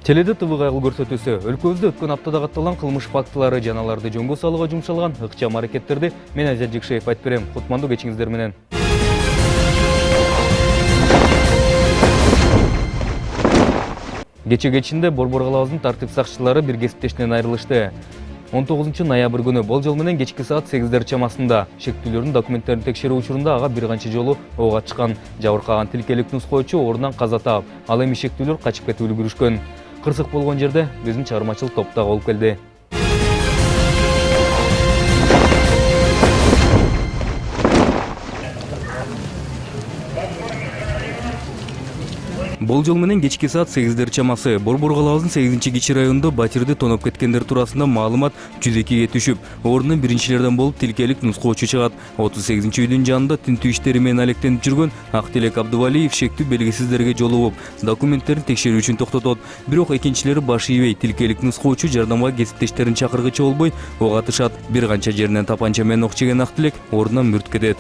Теледе ТВ кайгыл көрсөтүүсү өлкөбүздө өткөн аптада катталган кылмыш фактылары жана аларды жөнгө салууга жумшалган ыкчам аракеттерди мен Азия Жикшеев айтып берем. Кутмандуу кечиңиздер менен. Кече кечинде Борбор калаабыздын тартип сакчылары бир кесиптешинен айрылышты. 19 ноябрь күнү болжол менен кечки саат 8 чамасында шектүүлөрдүн документтерин текшерүү учурунда ага бир канча жолу ок ачкан. Жабыркаган тилкелик нускоочу ордунан каза таап, ал эми шектүүлөр качып кетип үлгүрүшкөн. Кырсык болгон жерде биздин чыгармачыл топ да болуп келди. Болжол менен кечки саат 8 чамасы Борбор калаабыздын 8-кичи районунда батирди тоноп кеткендер туурасында маалымат 102-ге түшүп, ордунан биринчилерден болуп тилкелик нускоочу чыгат. 38-үйдүн жанында тинтүү иштери менен алектенип жүргөн Актилек Абдувалиев шектүү белгисиздерге жолугуп, документтерин текшерүү үчүн токтотот. Бирок экинчилери баш ийбей, тилкелик нускоочу жардамга кесиптештерин чакыргычы болбой ок атышат. Бир канча жеринен тапанча менен ок жеген Актилек ордунан мүрт кетет.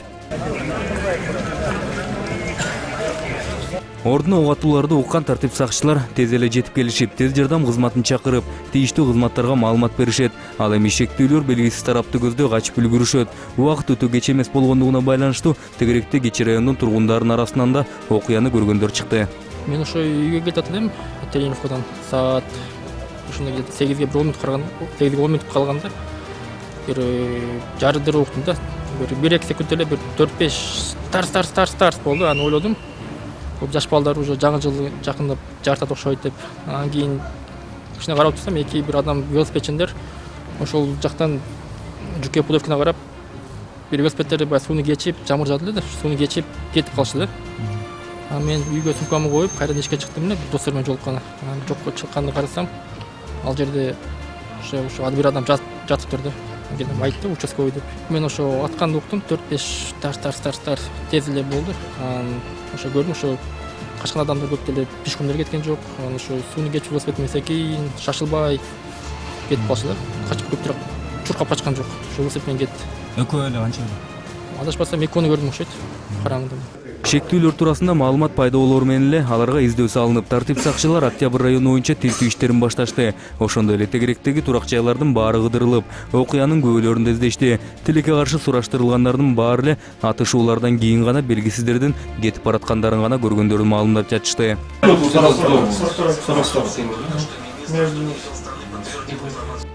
Ордуна ок атууларды уккан тартип сакчылар тез эле жетип келишип, тез жардам кызматын чакырып, тийиштүү кызматтарга маалымат беришет. Ал эми шектүүлөр белгисиз тарапты көздөй качып үлгүрүшөт. Убакыт өтө кеч эмес болгондугуна байланыштуу тегеректе кечи райондун тургундарынын арасынан да окуяны көргөндөр чыкты. Мен ошо үйгө кетип элем, Теленовкадан саат ушундай 8ге 1 мүнөт караганда, 8ге 10 мүнөт калганда бир жарыдыр уктум да. Бир 2 секунд эле бир 4-5 тарс болду. Аны ойлодум. Көп жаш балдар уже жаңы жыл жакындап жартат окшойт деп. Анан кийин кичине карап турсам, бир адам велосипедчиндер ошол жактан Жуке Пулевкина карап бир велосипедтерди баягы сууну кечип, жамыр жаады эле да, сууну кечип кетип калышты да. Анан мен үйгө сумкамды коюп, кайрадан эшикке чыктым эле, достор менен жолукканы. Анан жокко чыкканды карасам, ал жерде ошо бир адам жатыптыр да. Келип айтты, участковый деп. Мен ошо атканды уктум, 4-5 тарс тез эле болду. Анан ошо көрдүм, ошо качкан адамдар көп деле пешкомдор кеткен жок. Анан ошо сууну кечип велосипед менен кийин шашылбай кетип калышты. Качып көптүрөк чуркап качкан жок. Ошо велосипед менен кетти. Экөө эле канча? Адашпасам экөөнү көрдүм окшойт. Караңгыда. Шектүүлөр туурасында маалымат пайда болоор менен эле аларга издөө салынып, тартип сакчылар Октябрь району боюнча тинтүү иштерин башташты. Ошондой эле тегеректеги турак жайлардын баары кыдырылып, окуянын күбөлөрүн да издешти. Тилекке каршы сураштырылгандардын баары эле атышуулардан кийин гана белгисиздердин кетип бараткандарын гана көргөндөрүн маалымдап жатышты.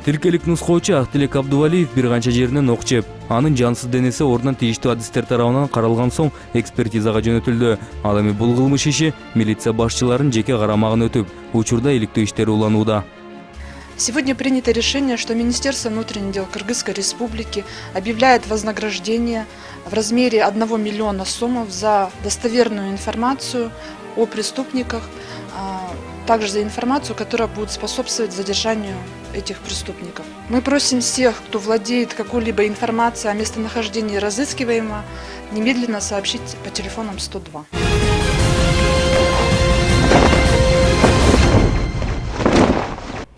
Тилкелик нускоочу Актилек Абдувалиев бир канча жеринен ок жеп, анын жансыз денеси ордунан тийиштүү адистер тарабынан каралган соң экспертизага жөнөтүлдү. Ал эми бул кылмыш иши милиция башчыларынын жеке карамагын өтүп, учурда иликтөө иштери уланууда. Сегодня принято решение, что Министерство внутренних дел Кыргызской Республики объявляет вознаграждение в размере 1 миллиона сомов за достоверную информацию о преступниках, также за информацию, которая будет способствовать задержанию этих преступников. Мы просим всех, кто владеет какой-либо информацией о местонахождении разыскиваемого, немедленно сообщить по телефонам 102.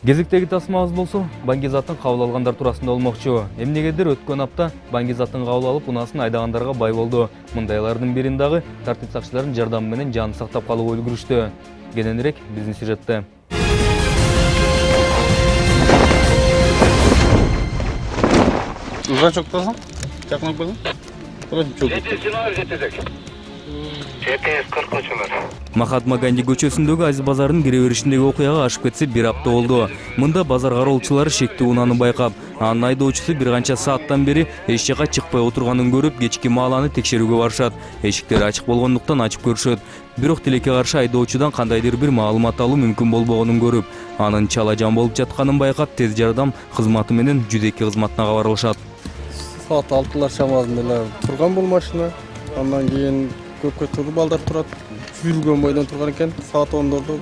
Кезектеги тасмабыз болсо, Баңгизаттын кабыл алгандар туурасында болмокчу. Эмнегедир өткөн апта Баңгизаттын кабыл алып, унаасын айдагандарга бай болду. Мындайлардын бирин дагы тартип сакчыларынын жардамы менен жаны сактап калууга үлгүрүштү. Кененирээк биздин сюжетте. Узан чоктосуң? Жакын келиң. Махатма Ганди көчөсүндөгү Азиз базарынын кире беришиндеги окуяга ашып кетсе бир апта болду. Мында базар кароолчулары шектүү унааны байкап, анын айдоочусу бир канча сааттан бери эч жака чыкпай отурганын көрүп, кечки мааланы текшерүүгө барышат. Эшиктери ачык болгондуктан ачып көрүшөт. Бирок тилекке каршы айдоочудан кандайдыр бир маалымат алуу мүмкүн болбогонун көрүп, анын чала жан болуп жатканын байкап, тез жардам кызматы менен 102 кызматына кабарлашат. Саат 6 чамасында эле турган бул машина. Андан кийин көпкө туруп балдар турат. Жүргөн бойдон турган экен. Саат 10дордо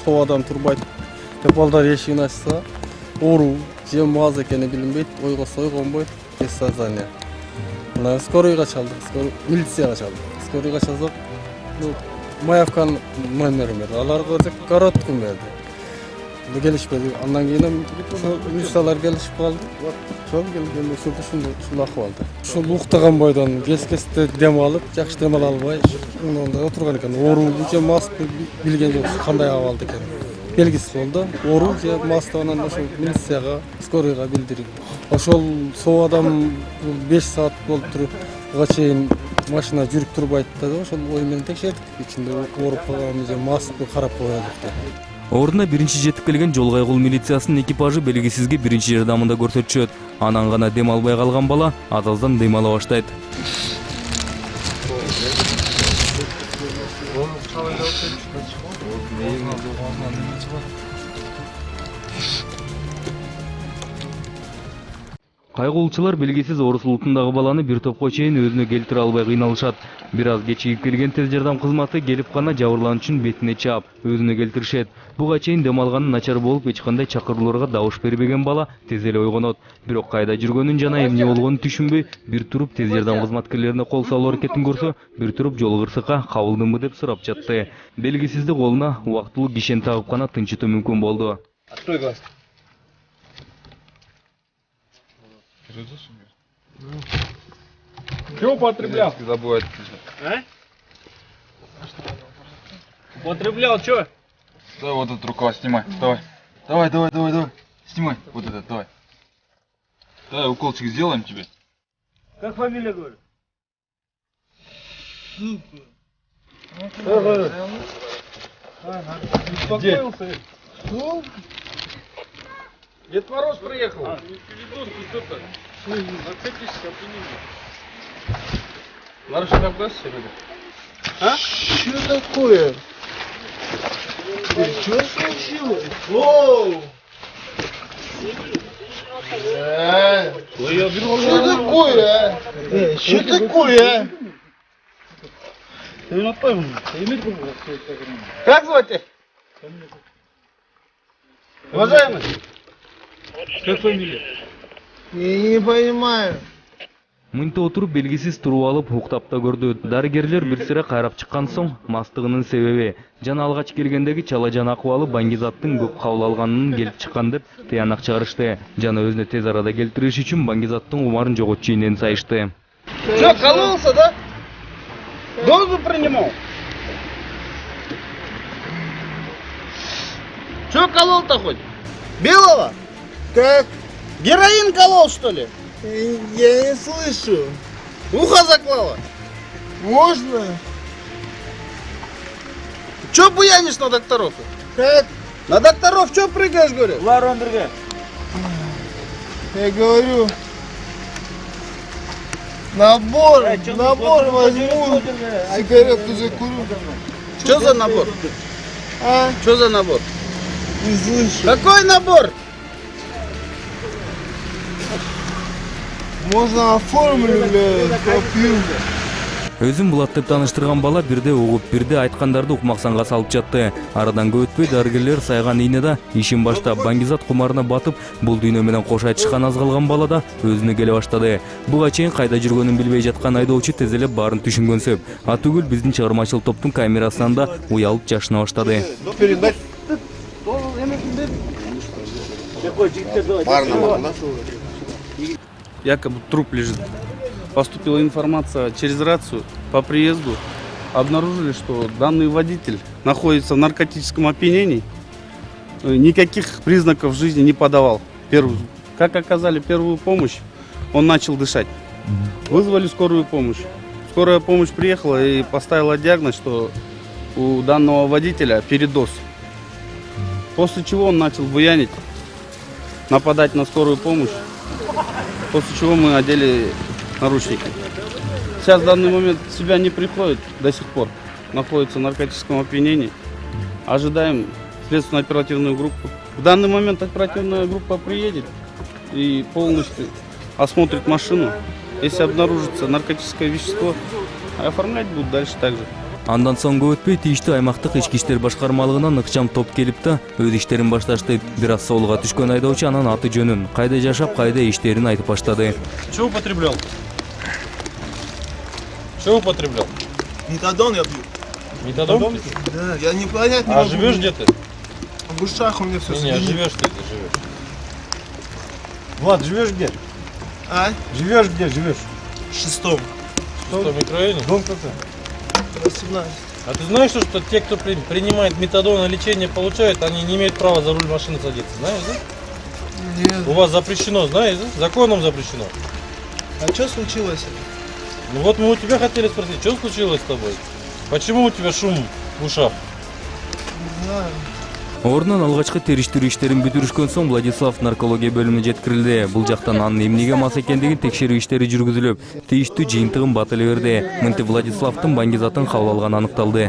соо адам турбайт. Деп балдар эшигин ачса, оору, же маз экени билинбейт, ойгонбойт, без сознания. Мына скорыйга чалдык, милицияга чалдык. Скорыйга чалсак, Маевканын номерин берди. Алар короткун берди. Келишпеди. Андан кийин милициялар келишип калды. Ошол келгенде ушул акыбалда. Ушул уктаган бойдон кескесте дем алып, жакшы дем ала албай, онда отурган экен. Оору же мас билген жок, кандай абалда экен. белгиси болду. Ору же мастты анан ошол милицияга, скорыйга билдирген. Ошол соо адам 5 саат болуп туруп буга чейин машина жүрүп турбайт да, ошол ой менен текшердик. Ичинде ооруп калганбы же мастты карап коелук деп. Ордуна биринчи жетип келген жол кайгыл милициясынын экипажы белгисизге биринчи жардамында көрсөтүшөт. Анан гана дем албай калган бала азаздан дем ала баштайт. Кайгылуучулар белгисиз орус улутундагы баланы бир топко чейин өзүнө келтире албай кыйналышат. Бир аз кечигип келген тез жардам кызматы келип гана жабырлануучунун бетине чаап, өзүнө келтиришет. Буга чейин дем алганы начар болуп, эч кандай чакырууларга добуш бербеген бала тез эле ойгонот. Бирок кайда жүргөнүн жана эмне болгонун түшүнбөй, бир туруп тез жардам кызматкерлерине кол салуу аракетин көрсө, бир туруп жол кырсыкка кабылдымбы деп сурап жатты. Белгисизди колуна убактылуу кишен тагып гана тынчытуу мүмкүн болду. Открой глаз. Что употреблял? Забывает. А? Употреблял что? Давай вот этот рукав снимай. Давай. Снимай. Вот этот, давай. Давай уколчик сделаем тебе. Как фамилия, говорю? Успокоился? Дед Мороз приехал. Нарушение обгасся, а? Что такое? Что случилось? Воу! Что такое, а? Что такое, а? Как звать тебя? Уважаемый? Как фамилия? Я не понимаю. Мынта отуруп белгисиз туруп алып уктап да көрдү. Дарыгерлер бир сыра кайрап чыккан соң мастыгынын себеби жана алгач келгендеги чала жан акыбалы Баңгизаттын көп кабыл алганынан келип чыккан деп тыянак чыгарышты. Жана өзүнө тез арада келтириш үчүн Баңгизаттын кумарын жоготчу энени сайышты. Что, кололся, да? Дозу принимал? Что колол-то хоть? Белого? Как? Героин колол, что ли? Я не слышу. Ухо заклало? Можно? Че буянишь на докторов? Как? На докторов что прыгаешь, говорю? Я говорю. Набор возьму. Сигарету закурю. Что за набор? А? Что за набор? Не слышу. Какой набор? Можно оформлю, бля, попью. Өзүн булат деп тааныштырган бала бирде угуп, бирде айткандарды укмаксанга салып жатты. Арадан көп өтпөй дарыгерлер сайган ийнеда ишин баштап Баңгизат кумарына батып, бул дүйнө менен кош айтышкан аз калган бала да өзүнө келе баштады. Буга чейин кайда жүргөнүн билбей жаткан айдоочу тез эле баарын түшүнгөнсөп, атүгүл биздин чыгармачыл топтун камерасынан да уялып жашына баштады. Якобы труп лежит. Поступила информация через рацию. По приезду обнаружили, что данный водитель находится в наркотическом опьянении. Никаких признаков жизни не подавал. Как оказали первую помощь, он начал дышать. Вызвали скорую помощь. Скорая помощь приехала и поставила диагноз, что у данного водителя передоз. После чего он начал буянить, нападать на скорую помощь. После чего мы одели наручники. Сейчас в данный момент в себя не приходит до сих пор. Находится в наркотическом опьянении. Ожидаем следственно-оперативную группу. В данный момент оперативная группа приедет и полностью осмотрит машину. Если обнаружится наркотическое вещество, оформлять будут дальше также. Андан соң көп өтпөй тийиштүү аймактык ички иштер башкармалыгынан ыкчам топ келип да өз иштерин башташты. Бир аз соолуга түшкөн айдоочу анан аты жөнүн, кайда жашап, кайда иштерин айтып баштады. Что употреблял? Что употреблял? Метадон я пью. Метадон? Да, я не понять не могу. живешь где ты? В ушах у меня все Не, живешь ты где живешь? Влад, живешь где? А? Живешь где? Живешь? В 6-м. В 6-м микрорайоне? Дом какой? 18. А ты знаешь, что те, кто принимает метадон на лечение, получают, они не имеют права за руль машины садиться, знаешь, да? Нет. У вас запрещено, знаешь, да? Законом запрещено. А что случилось? Ну вот мы у тебя хотели спросить, что случилось с тобой? Почему у тебя шум в ушах? Не знаю. Ордунан алгачкы териштирүү иштерин бүтүрүшкөн соң Владислав наркология бөлүмүнө жеткирилди. Бул жактан анын эмнеге мас экендигин текшерүү иштери жүргүзүлүп, тийиштүү жыйынтыгын бат эле берди. Мынтип Владиславдын баңгизатын кабыл алганы аныкталды.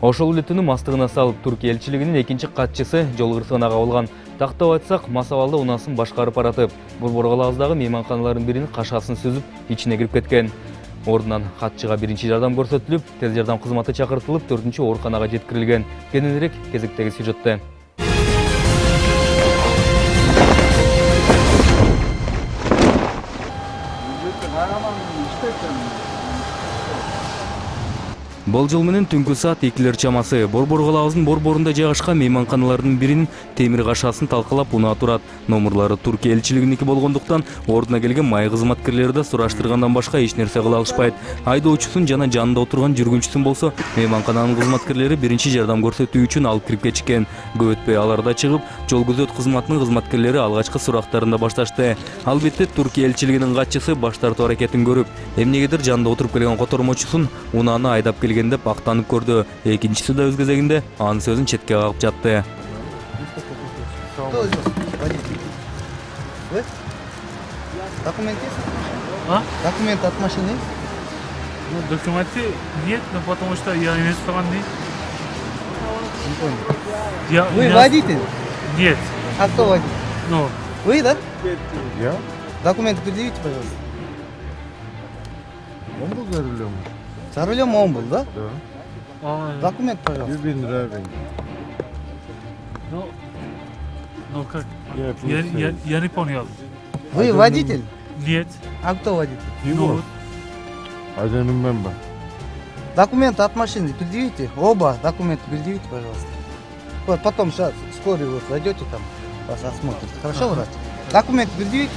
Ошол эле түнү мастыгына салып Түркия элчилигинин экинчи катчысы жол кырсыгына кабылган. Тактап айтсак, мас абалда унасын башкарып баратып, Борборгалаагдагы мейманканалардын биринин кашасын сүзүп, ичине кирип кеткен. Ордунан катчыга биринчи жардам көрсөтүлүп, тез жардам кызматы чакыртылып, 4-чү ооруканага жеткирилген. Кененирээк кезектеги сюжетте. Болжол менен түнкү саат 2 чамасы Борборгалаабыздын борборунда жайгашкан мейманканалардын биринин темир кашасын талкалап унаа турат. Номурлары Түркия элчилигиники болгондуктан ордуна келген май кызматкерлери да сураштыргандан башка эч нерсе кыла алышпайт. Айдоочусун жана жанында отурган жүргүнчүсүн болсо мейманкананын кызматкерлери биринчи жардам көрсөтүү үчүн алып кирип кетишкен. Көп өтпөй алар да чыгып, жол күзөт кызматынын кызматкерлери алгачкы сурактарын да башташты. Албетте Түркия элчилигинин катчысы баш тартуу аракетин көрүп, эмнегедир жанында отуруп келген котормочусун унааны айдап келген деп актанып көрдү. Экинчиси да өз кезегинде анын сөзүн четке кагып жатты. Кто из вас водитель? Вы? Документ есть? А? Документы от машины есть? Ну, документы нет, но потому что я не страны. Не понял. У Вы меня- водитель? Нет. А кто водитель? Ну, Вы, да? Я? Документы предъявите, пожалуйста. Он был за рулем? За рулем он был, да? Да. Документ, пожалуйста. You've been driving. ну как? Yeah, Я не понял. Вы водитель? Нет. А кто водитель? He Ну, was. I don't remember. Документы от машины предъявите. Оба документы предъявите, пожалуйста. Вот потом сейчас скорый вот зайдете там, вас осмотрят. Хорошо, врач? Документы предъявите.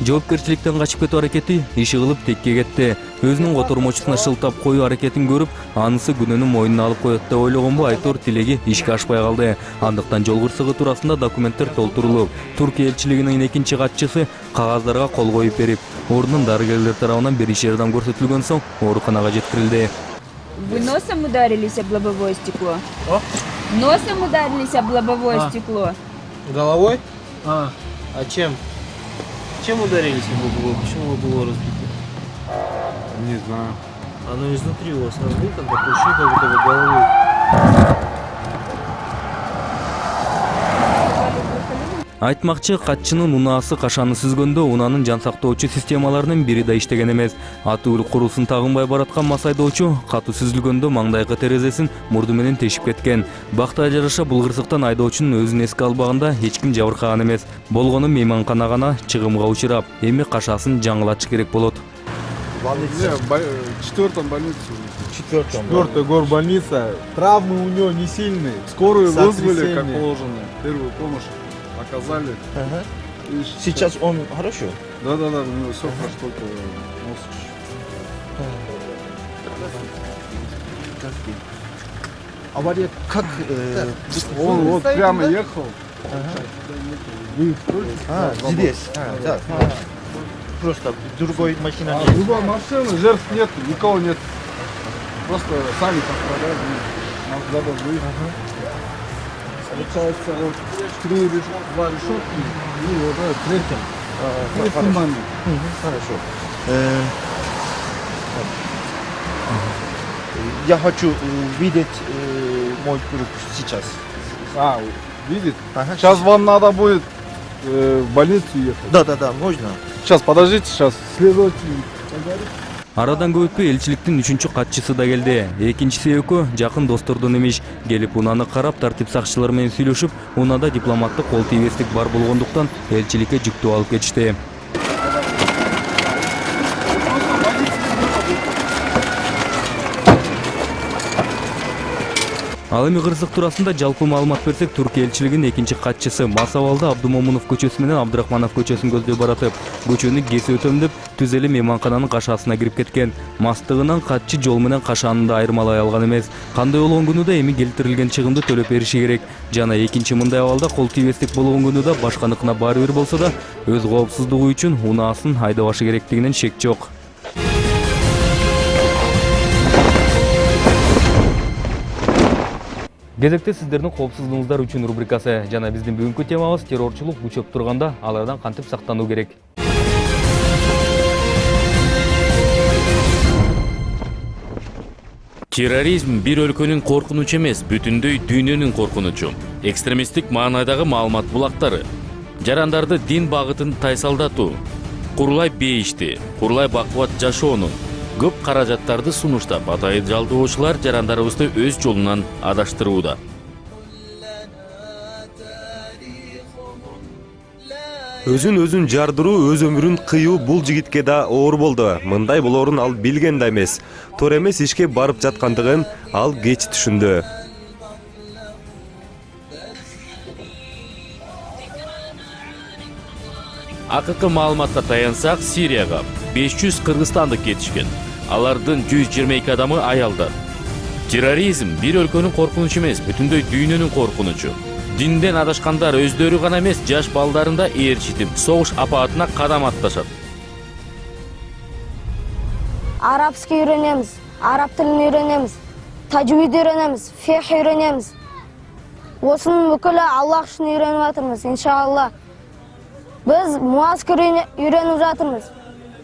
Жоопкерчиликтен качып кетүү аракети иши кылып текке кетти. Өзүнүн котормочусуна шылтап коюу аракетин көрүп, анысы күнөөнүн мойнуна алып коет деп ойлогонбу айтор тилеги ишке ашпай калды. Андыктан жол кырсыгы туурасында документтер толтурулуп, Түркия элчилигинин экинчи катчысы кагаздарга кол коюп берип, ордунун дарыгерлер тарабынан биринчи жардам көрсөтүлгөн соң ооруканага жеткирилди. Вы носом ударились об лобовое стекло? О? Носом ударились об лобовое стекло? Головой? а, А чем? Чем ударились об углу? Почему было разбито? Не знаю. Оно изнутри у вас разбито, такое ощущение, как будто бы головой. Айтмакчы, катчынын унаасы кашаны сүзгөндө унаанын жан сактоочу системаларынын бири да иштеген эмес. Аты курусун тагынбай бараткан мас айдоочу катуу сүзүлгөндө маңдайкы терезесин мурду менен тешип кеткен. Бакта жараша бул кырсыктан айдоочунун өзүн эске албаганда эч ким жабыркаган эмес. Болгону мейманкана гана чыгымга учурап, эми кашасын жаңылатыш керек болот. В четвертом больнице. Четвертая горбольница. Травмы у него не сильные. Скорую вызвали, как положено. Первую помощь оказали. Сейчас он хорошо? Да, у него все хорошо, только нос. Авария как? Он вот прямо ехал. Здесь. Да. Просто другой машина А другой машины, жертв нет, никого нет. Просто сами пострадали. Нам надо выехать. Получается, вот два решетки и вот этот третьим. И фундамент. Хорошо. Я хочу видеть мой труп сейчас. А, видит? Сейчас вам надо будет в больницу ехать. Да, можно. Сейчас, подождите, сейчас следователь. Арадан көп өтпөй элчиликтин 3-чү катчысы да келди. Экинчиси экөө жакын достордун имиш. Келип унааны карап, тартип сакчылар менен сүйлөшүп, унаада дипломаттык кол тийбестик бар болгондуктан элчиликке жүктөө алып кетишти. Ал эми кырсык туурасында жалпы маалымат берсек, Түркия элчилигинин экинчи катчысы Масабалда Абдумомунов көчөсү менен Абдрахманов көчөсүн көздөй баратып, көчөнү кесип өтөм деп түз эле мейманкананын кашаасына кирип кеткен. Мастыгынан катчы жол менен кашаанын да айырмалай алган эмес. Кандай болгон күнү да эми келтирилген чыгымды төлөп бериши керек. Жана экинчи мындай абалда кол тийбестик болгон күнү да башканыкына баары бир болсо да өз коопсуздугу үчүн унаасын айдабашы керектигинен шек жок. Кезекте сиздердин коопсуздугуңуздар үчүн рубрикасы жана биздин бүгүнкү темабыз террорчулук күчөп турганда алардан кантип сактануу керек. Терроризм бир өлкөнүн коркунучу эмес, бүтүндөй дүйнөнүн коркунучу. Экстремисттик маанайдагы маалымат булактары. Жарандарды дин багытын тайсалдатуу, курулай бейишти, курулай бакубат жашоону, көп каражаттарды сунуштап, атайын жалдоочулар жарандарыбызды өз жолунан адаштырууда. Өзүн жардыруу, өз өмүрүн кыюу бул жигитке да оор болду. Мындай болоорун ал билген да эмес. Туура эмес ишке барып жаткандыгын ал кеч түшүндү. Акыркы маалыматка таянсак, Сирияга 500 кыргызстандык кетишкен. Алардын 122 адамы аялдар. Терроризм бир өлкөнүн коркунучу эмес, бүтүндөй дүйнөнүн коркунучу. Динден адашкандар өздөрү гана эмес, жаш балдарын да ээрчитип, согуш апаатына кадам атташат. Арабский үйрөнөбүз, араб тилин үйрөнөбүз, тажвид үйрөнөбүз, фих үйрөнөбүз. Осунун бүкөлү Аллах үчүн үйрөнүп атырмыз, иншалла. Biz muaskir үйрөнүп жатырмыз.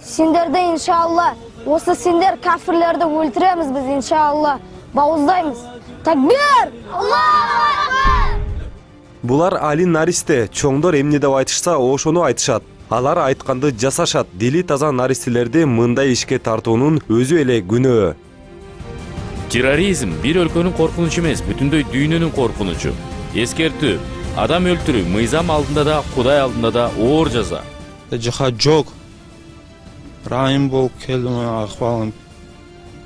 Синдерде иншалла, осы синдер кафирлерди өлтүрөбүз biz иншалла. Бауыздаймыз. Такбир! Аллаху акбар! Булар али наристе, чоңдор эмне деп айтышса, ошону айтышат. Алар айтканды жасашат. Дили таза наристелерди мындай ишке тартуунун өзү эле күнөө. Терроризм бир өлкөнүн коркунучу эмес, бүтүндөй дүйнөнүн коркунучу. Эскертүү, адам өлтүрүү мыйзам алдында да, Кудай алдында да оор жаза. Жаха жок. Райым болуп келдим, акыбалым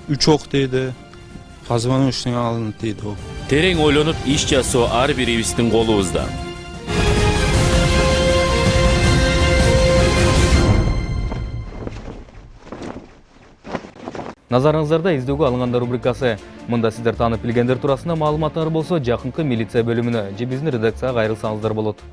3 ок дейди. Казманын үстүнө алынды дейди. Терең ойлонуп иш жасоо ар бирибиздин колубузда. Назарыңыздарда издөөгө алынгандар рубрикасы. Мында сиздер таанып билгендер туурасында маалыматтар болсо, жакынкы милиция бөлүмүнө же биздин редакцияга кайрылсаңыздар болот.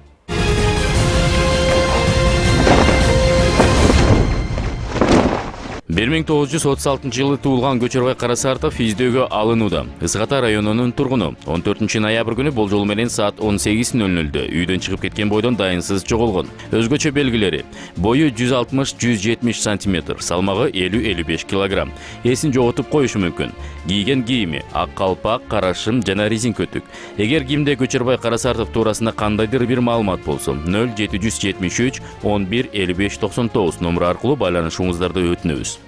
1936 жылы туулган Көчөрбай Карасартов издөөгө алынууда. Ысгата районунун тургуну 14 ноябрь күнү болжол менен саат 18:00 үйдөн чыгып кеткен бойдон дайынсыз жоголгон. Өзгөчө белгилери: бою 160-170 см, салмагы 50-55 кг. Эсин жоготуп коюшу мүмкүн. Кийген кийими ак калпак, карашым жана резин көтүк. Эгер кимде Көчөрбай Карасартов туурасында кандайдыр бир маалымат болсо, 0773 11 55 99 номер аркылуу байланышыңыздарды өтүнөбүз.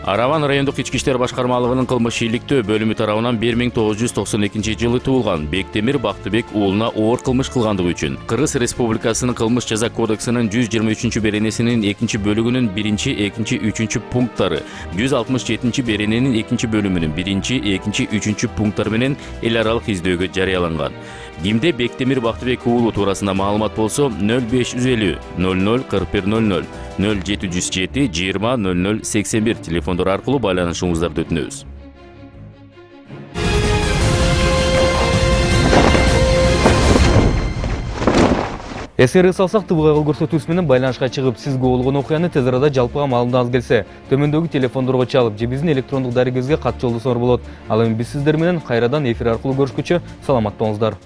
Араван райондук ички иштер башкармалыгынын кылмыш ийгиликтөө бөлүмү тарабынан 1992 жылы туулган Бектемир Бактыбек уулуна оор кылмыш кылгандыгы үчүн Кыргыз Республикасынын кылмыш жаза кодексинин 123 беренесинин 2 бөлүгүнүн 1, 2, 3 пункттары, 167 берененин 2 бөлүмүнүн 1, 2, 3 пункттары менен эл аралык издөөгө жарыяланган. Кимде Бектемир Бактыбек уулу туурасында маалымат болсо 0550 00 41 00 0707 20 00 81 телефондор аркылуу байланышыңыздарды өтүнөбүз. Эсерге салсак, ТВ көрсөтүүсү менен байланышка чыгып, сизге болгон окуяны тез арада жалпыга маалымдаңыз келсе, төмөндөгү телефондорго чалып же биздин электрондук дарегибизге кат жолдосоңор болот. Ал эми биз сиздер менен кайрадан эфир аркылуу көрүшкүчө саламат болуңуздар.